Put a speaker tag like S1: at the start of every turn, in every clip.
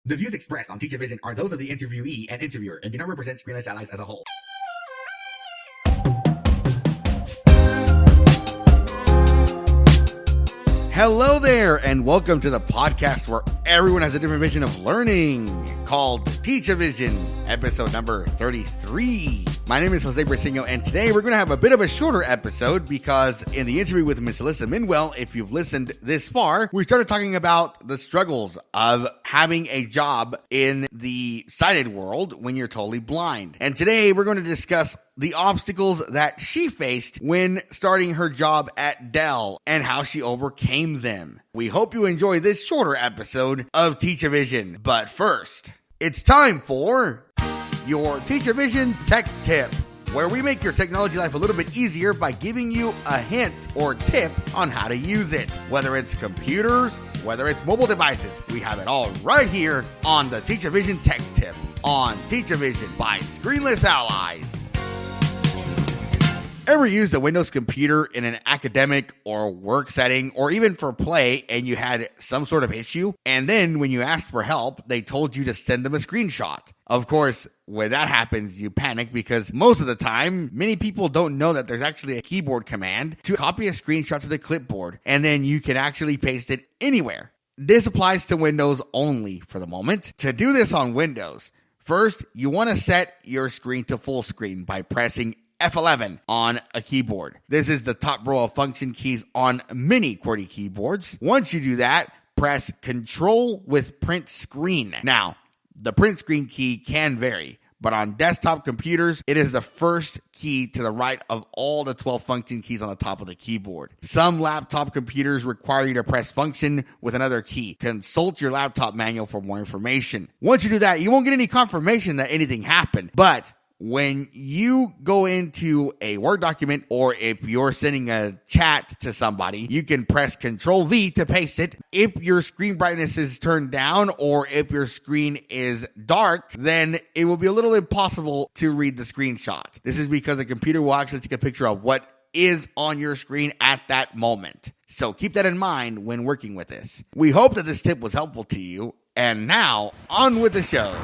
S1: The views expressed on Teachavision are those of the interviewee and interviewer and do not represent Screenless Allies as a whole. Hello there, and welcome to the podcast where everyone has a different vision of learning, called Teachavision, episode number 33. My name is Jose Briceño, and today we're going to have a bit of a shorter episode because in the interview with Miss Alyssa Minwell, if you've listened this far, we started talking about the struggles of having a job in the sighted world when you're totally blind. And today we're going to discuss the obstacles that she faced when starting her job at Dell and how she overcame them. We hope you enjoy this shorter episode of Teachavision. But first, it's time for your Teachavision Tech Tip, where we make your technology life a little bit easier by giving you a hint or tip on how to use it. Whether it's computers, whether it's mobile devices, we have it all right here on the Teachavision Tech Tip on Teachavision by Screenless Allies. Ever used a Windows computer in an academic or work setting or even for play and you had some sort of issue, and then when you asked for help, they told you to send them a screenshot? Of course, when that happens, you panic because most of the time, many people don't know that there's actually a keyboard command to copy a screenshot to the clipboard, and then you can actually paste it anywhere. This applies to Windows only for the moment. To do this on Windows, first, you want to set your screen to full screen by pressing F11 on a keyboard. This is the top row of function keys on many QWERTY keyboards. Once you do that, press Control with print screen. Now, the print screen key can vary, but on desktop computers, it is the first key to the right of all the 12 function keys on the top of the keyboard. Some laptop computers require you to press function with another key. Consult your laptop manual for more information. Once you do that, you won't get any confirmation that anything happened, but when you go into a Word document or if you're sending a chat to somebody, you can press Control V to paste it. If your screen brightness is turned down or if your screen is dark, then it will be a little impossible to read the screenshot. This is because the computer will actually take a picture of what is on your screen at that moment. So keep that in mind when working with this. We hope that this tip was helpful to you. And now, on with the show.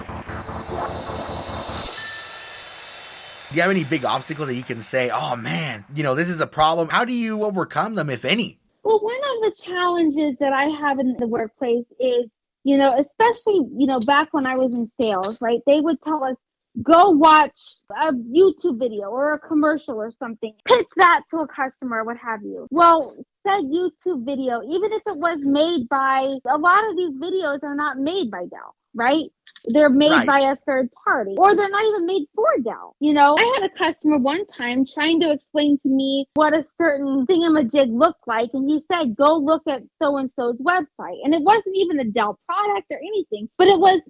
S1: Do you have any big obstacles that you can say, oh man, this is a problem? How do you overcome them, if any?
S2: Well, one of the challenges that I have in the workplace is, especially, back when I was in sales, right? They would tell us, go watch a YouTube video or a commercial or something. Pitch that to a customer, what have you. Well, said YouTube video, even if it was made by, a lot of these videos are not made by Dell, right? They're made by a third party, or they're not even made for Dell. I had a customer one time trying to explain to me what a certain thingamajig looked like, and he said, go look at so-and-so's website. And it wasn't even a Dell product or anything, but it was,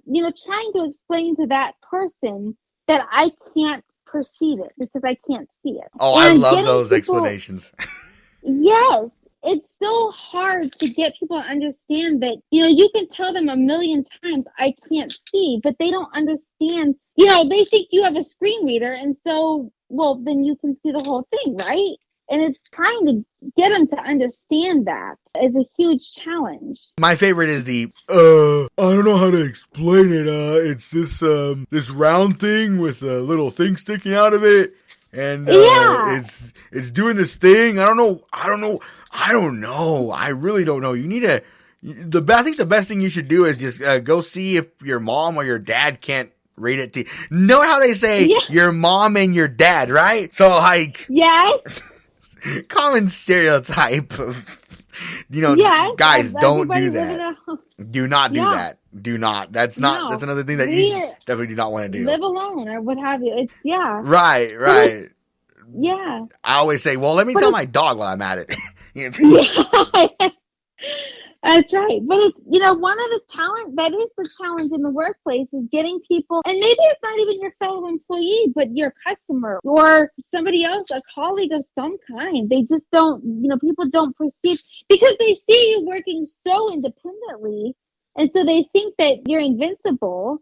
S2: trying to explain to that person that I can't perceive it because I can't see it.
S1: Oh, and I love those explanations.
S2: Yes. It's so hard to get people to understand that, you can tell them a million times, I can't see, but they don't understand, they think you have a screen reader. And so, well, then you can see the whole thing, right? And it's trying to get them to understand that is a huge challenge.
S3: My favorite is the, I don't know how to explain it. It's this round thing with a little thing sticking out of it. And it's doing this thing. I don't know. I really don't know. You need I think the best thing you should do is just go see if your mom or your dad can't read it to you. Know how they say your mom and your dad, right? So like,
S2: yes,
S3: common stereotype of, guys, don't do that. Do not do that. Do not. That's another thing that you definitely do not want to do.
S2: Live alone or what have you. It's
S3: Right.
S2: Yeah.
S3: I always say, well, let me tell my dog while I'm at it.
S2: That's right. But it's, one of the challenge in the workplace is getting people, and maybe it's not even your fellow employee, but your customer or somebody else, a colleague of some kind. They just don't, people don't perceive because they see you working so independently. And so they think that you're invincible.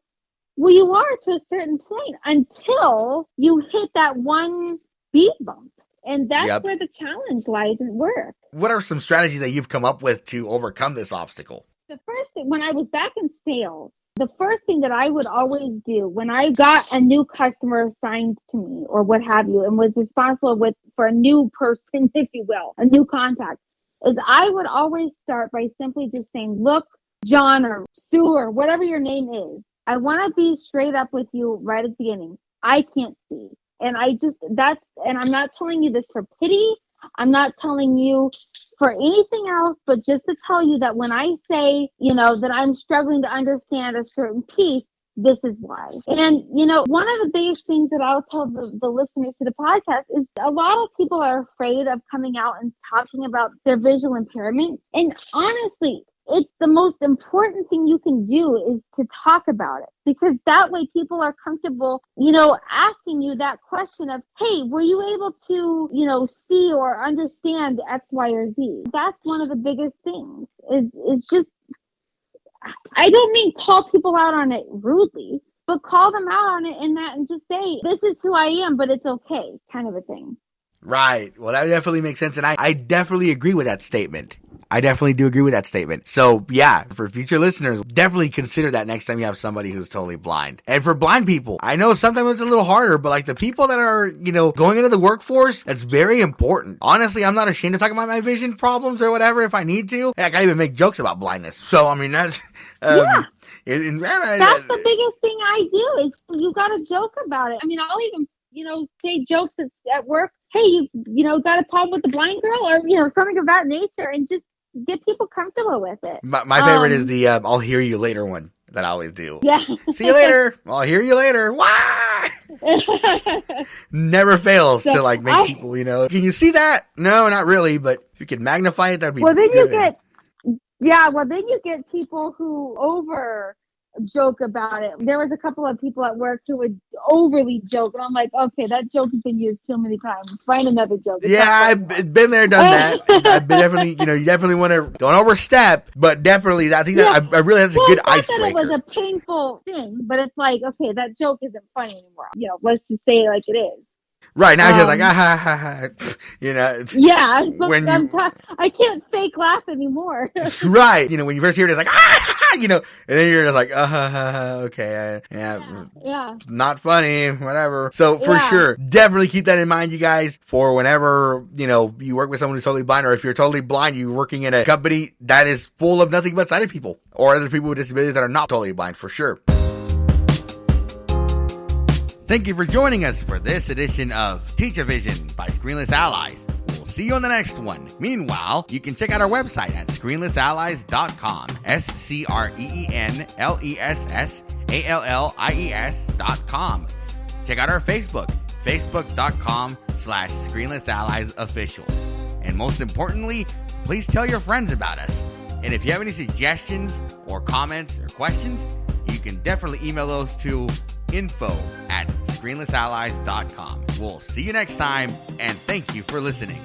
S2: Well, you are to a certain point until you hit that one speed bump. And that's where the challenge lies at work.
S3: What are some strategies that you've come up with to overcome this obstacle?
S2: The first thing, when I was back in sales, The first thing that I would always do when I got a new customer assigned to me or what have you, and was responsible for a new person, if you will, a new contact, is I would always start by simply just saying, look, John or Sue or whatever your name is, I want to be straight up with you right at the beginning. I can't see. And I'm not telling you this for pity. I'm not telling you for anything else, but just to tell you that when I say, that I'm struggling to understand a certain piece, this is why. And, one of the biggest things that I'll tell the listeners to the podcast is a lot of people are afraid of coming out and talking about their visual impairment. And honestly, it's the most important thing you can do is to talk about it, because that way people are comfortable, asking you that question of, hey, were you able to, see or understand X, Y, or Z? That's one of the biggest things is just, I don't mean call people out on it rudely, but call them out on it in that and just say, this is who I am, but it's okay, kind of a thing.
S1: Right. Well, that definitely makes sense. And I definitely agree with that statement. I definitely do agree with that statement. So yeah, for future listeners, definitely consider that next time you have somebody who's totally blind. And for blind people, I know sometimes it's a little harder, but like the people that are, going into the workforce, that's very important. Honestly, I'm not ashamed to talk about my vision problems or whatever if I need to. Heck, I even make jokes about blindness. So, I mean, that's,
S2: that's the biggest thing I do is you got to joke about it. I mean, I'll even, say jokes at work. Hey, you got a problem with the blind girl or, something of that nature, and just get people comfortable with it.
S1: My favorite is the I'll hear you later one that I always do.
S2: Yeah.
S1: See you later. I'll hear you later. Why? Never fails to make people, can you see that? No, not really, but if you could magnify it, that'd be
S2: then
S1: good.
S2: then you get people who over joke about it. There was a couple of people at work who would overly joke, and I'm like, okay, that joke has been used too many times. Find another joke.
S1: I've been there, done that. I've been definitely, you definitely want to don't overstep, but definitely, I think that I really that's a good icebreaker.
S2: That it was a painful thing, but it's like, okay, that joke isn't funny anymore. Let's just say it like it is.
S1: Right, now it's just like, ha, ha, ha,
S2: Yeah, I can't fake laugh anymore.
S1: Right, when you first hear it, it's like, and then you're just like, okay, yeah, not funny, whatever. So for sure, definitely keep that in mind, you guys, for whenever, you work with someone who's totally blind, or if you're totally blind, you're working in a company that is full of nothing but sighted people, or other people with disabilities that are not totally blind, for sure. Thank you for joining us for this edition of Teachavision by Screenless Allies. We'll see you on the next one. Meanwhile, you can check out our website at screenlessallies.com. SCREENLESSALLIES.com. Check out our Facebook, facebook.com/ScreenlessAlliesOfficial. And most importantly, please tell your friends about us. And if you have any suggestions or comments or questions, you can definitely email those to info@screenlessallies.com. We'll see you next time, and thank you for listening.